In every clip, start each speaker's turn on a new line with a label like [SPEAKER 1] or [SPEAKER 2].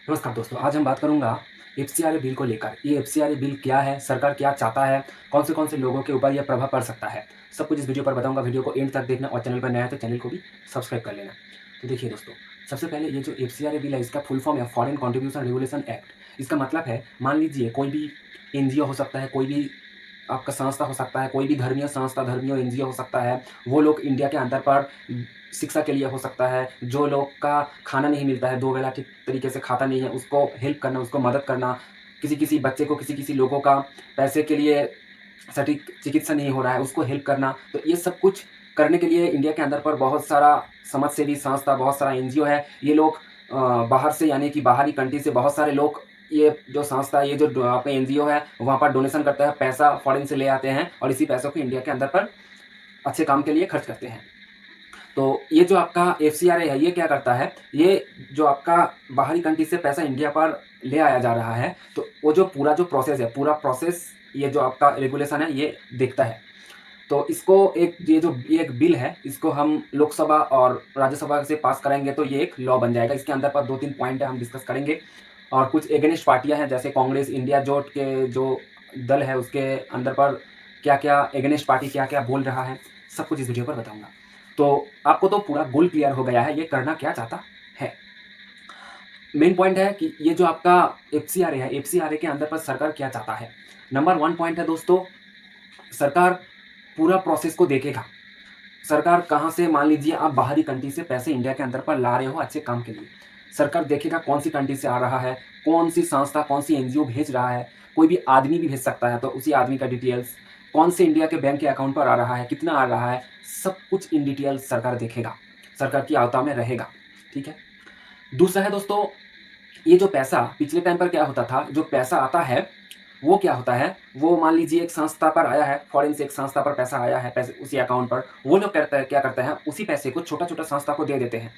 [SPEAKER 1] नमस्कार दोस्तों, आज हम बात करूँगा एफसीआरए बिल को लेकर। ये एफसीआरए बिल क्या है, सरकार क्या चाहता है, कौन से लोगों के ऊपर यह प्रभाव पड़ सकता है, सब कुछ इस वीडियो पर बताऊँगा। वीडियो को एंड तक देखना और चैनल पर नया है तो चैनल को भी सब्सक्राइब कर लेना। तो देखिए दोस्तों, सबसे पहले ये जो एफसीआरए बिल है इसका फुल फॉर्म है फॉरेन कंट्रीब्यूशन रेगुलेशन एक्ट। इसका मतलब है, मान लीजिए कोई भी एनजीओ हो सकता है, कोई भी आपका संस्था हो सकता है, कोई भी धर्मीय संस्था, धर्मीय एनजीओ हो सकता है। वो लोग इंडिया के अंदर पर शिक्षा के लिए हो सकता है, जो लोग का खाना नहीं मिलता है, 2 वेला ठीक तरीके से खाता नहीं है, उसको हेल्प करना, उसको मदद करना, किसी बच्चे को, किसी लोगों का पैसे के लिए सटीक चिकित्सा नहीं हो रहा है, उसको हेल्प करना। तो ये सब कुछ करने के लिए इंडिया के अंदर पर बहुत सारा समाजसेवी संस्था, बहुत सारा एनजीओ है। ये लोग बाहर से, यानी कि बाहरी कंट्री से बहुत सारे लोग, ये जो संस्था, ये जो आपका एनजीओ है, वहाँ पर डोनेशन करता है, पैसा फॉरेन से ले आते हैं और इसी पैसों को इंडिया के अंदर पर अच्छे काम के लिए खर्च करते हैं। तो ये जो आपका एफसीआरए है, ये क्या करता है, ये जो आपका बाहरी कंट्री से पैसा इंडिया पर ले आया जा रहा है, तो वो जो पूरा जो प्रोसेस है, पूरा प्रोसेस ये जो आपका रेगुलेशन है, ये देखता है। तो इसको ये एक बिल है, इसको हम लोकसभा और राज्यसभा से पास कराएँगे तो ये एक लॉ बन जाएगा। इसके अंदर पर 2-3 पॉइंट है, हम डिस्कस करेंगे। और कुछ एगेनिस्ट पार्टियाँ हैं, जैसे कांग्रेस, इंडिया जोट के जो दल है, उसके अंदर पर क्या-क्या एगेनिस्ट पार्टी क्या-क्या बोल रहा है, सब कुछ इस वीडियो पर बताऊँगा। तो आपको तो पूरा गोल क्लियर हो गया है, ये करना क्या चाहता है। मेन पॉइंट है कि ये जो आपका एफसीआरए है, एफसीआरए के अंदर पर सरकार क्या चाहता है। नंबर 1 पॉइंट है दोस्तों, सरकार पूरा प्रोसेस को देखेगा। सरकार कहाँ से, मान लीजिए आप बाहरी कंट्री से पैसे इंडिया के अंदर पर ला रहे हो अच्छे काम के लिए, सरकार देखेगा कौन सी कंट्री से आ रहा है, कौन सी संस्था, कौन सी एनजीओ भेज रहा है। कोई भी आदमी भी भेज सकता है, तो उसी आदमी का डिटेल्स, कौन से इंडिया के बैंक के अकाउंट पर आ रहा है, कितना आ रहा है, सब कुछ इन डिटेल सरकार देखेगा, सरकार की आवता में रहेगा। ठीक है। दूसरा है दोस्तों, ये जो पैसा पिछले टाइम पर क्या होता था, जो पैसा आता है वो क्या होता है, वो मान लीजिए एक संस्था पर आया है, फॉरेन से एक संस्था पर पैसा आया है, पैसे उसी अकाउंट पर, वो लोग करता है क्या करते हैं, उसी पैसे को छोटा-छोटा संस्था को दे देते हैं।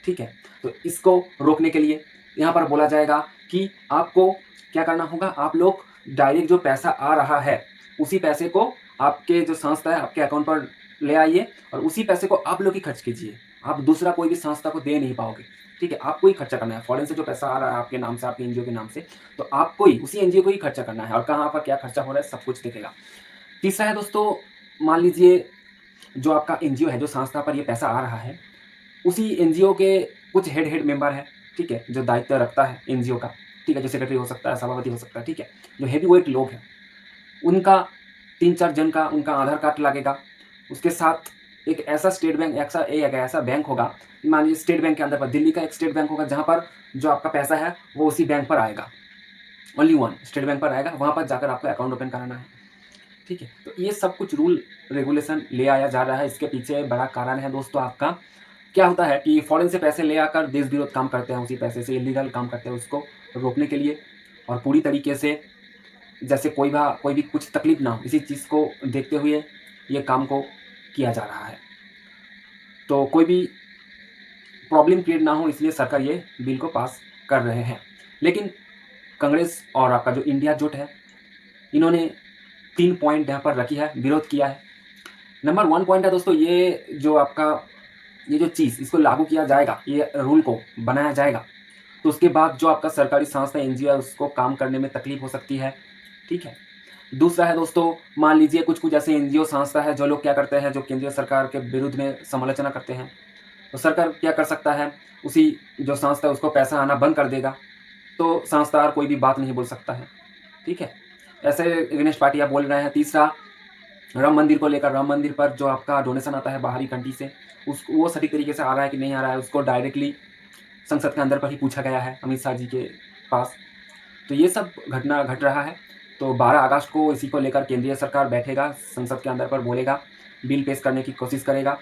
[SPEAKER 1] ठीक है? तो इसको रोकने के लिए यहाँ पर बोला जाएगा कि आपको क्या करना होगा, आप लोग डायरेक्ट जो पैसा आ रहा है, उसी पैसे को आपके जो संस्था है, आपके अकाउंट पर ले आइए और उसी पैसे को आप लोग ही खर्च कीजिए। आप दूसरा कोई भी संस्था को दे नहीं पाओगे। ठीक है? आपको ही खर्चा करना है। फॉरेन से जो पैसा आ रहा है आपके नाम से, आपके एनजीओ के नाम से, तो आपको ही, उसी एनजीओ को ही खर्चा करना है और कहाँ पर क्या खर्चा हो रहा है, सब कुछ दिखेगा। तीसरा है दोस्तों, मान लीजिए जो आपका एनजीओ है, जो संस्था पर ये पैसा आ रहा है, उसी एनजीओ के कुछ हेड मेंबर हैं, ठीक है? जो दायित्व रखता है एनजीओ का, ठीक है? जो सेक्रेटरी हो सकता है, सभापति हो सकता है, ठीक है? जो हेवीवेट लोग हैं, उनका 3-4 जन का उनका आधार कार्ड लगेगा। उसके साथ एक ऐसा स्टेट बैंक, एक ऐसा बैंक होगा, मान लीजिए स्टेट बैंक के अंदर पर दिल्ली का एक स्टेट बैंक होगा, जहाँ पर जो आपका पैसा है, वो उसी बैंक पर आएगा। ओनली वन स्टेट बैंक पर आएगा, वहाँ पर जाकर आपको अकाउंट ओपन कराना है। ठीक है? तो ये सब कुछ रूल रेगुलेशन ले आया जा रहा है। इसके पीछे बड़ा कारण है दोस्तों आपका, क्या होता है कि फॉरेन से पैसे ले आकर देश विरोध काम करते हैं, उसी पैसे से इल्लीगल काम करते हैं, उसको रोकने के लिए और पूरी तरीके से जैसे कोई भी कुछ तकलीफ ना हो, इसी चीज़ को देखते हुए ये काम को किया जा रहा है। तो कोई भी प्रॉब्लम क्रिएट ना हो, इसलिए सरकार ये बिल को पास कर रहे हैं। लेकिन कांग्रेस और आपका जो इंडिया जुट है, इन्होंने 3 पॉइंट यहाँ पर रखी है, विरोध किया है। नंबर 1 पॉइंट है दोस्तों, ये जो आपका ये जो चीज़, इसको लागू किया जाएगा, ये रूल को बनाया जाएगा, तो उसके बाद जो आपका सरकारी संस्था एनजीओ है, उसको काम करने में तकलीफ हो सकती है। ठीक है? दूसरा है दोस्तों, मान लीजिए कुछ-कुछ ऐसे एनजीओ संस्था है, जो लोग क्या करते हैं, जो केंद्रीय सरकार के विरुद्ध में समालोचना करते हैं। तो सरकार क्या कर सकता है, उसी जो संस्था है उसको पैसा आना बंद कर देगा, तो संस्थार कोई भी बात नहीं बोल सकता है। ठीक है? ऐसे अगेंस्ट पार्टियाँ बोल रहे हैं। तीसरा, राम मंदिर को लेकर, राम मंदिर पर जो आपका डोनेशन आता है बाहरी कंट्री से, उस वो सटीक तरीके से आ रहा है कि नहीं आ रहा है, उसको डायरेक्टली संसद के अंदर पर ही पूछा गया है अमित शाह जी के पास। तो ये सब घटना घट रहा है। तो 12 अगस्त को इसी को लेकर केंद्रीय सरकार बैठेगा, संसद के अंदर पर बोलेगा, बिल पेश करने की कोशिश करेगा,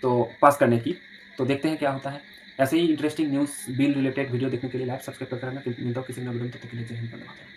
[SPEAKER 1] तो पास करने की। तो देखते हैं क्या होता है। ऐसे ही interesting news, bill related video देखने के लिए लाइक, सब्सक्राइब करना। मिलता हूँ किसी नए वीडियो में, तब तक के लिए जय हिंद, वंदे मातरम।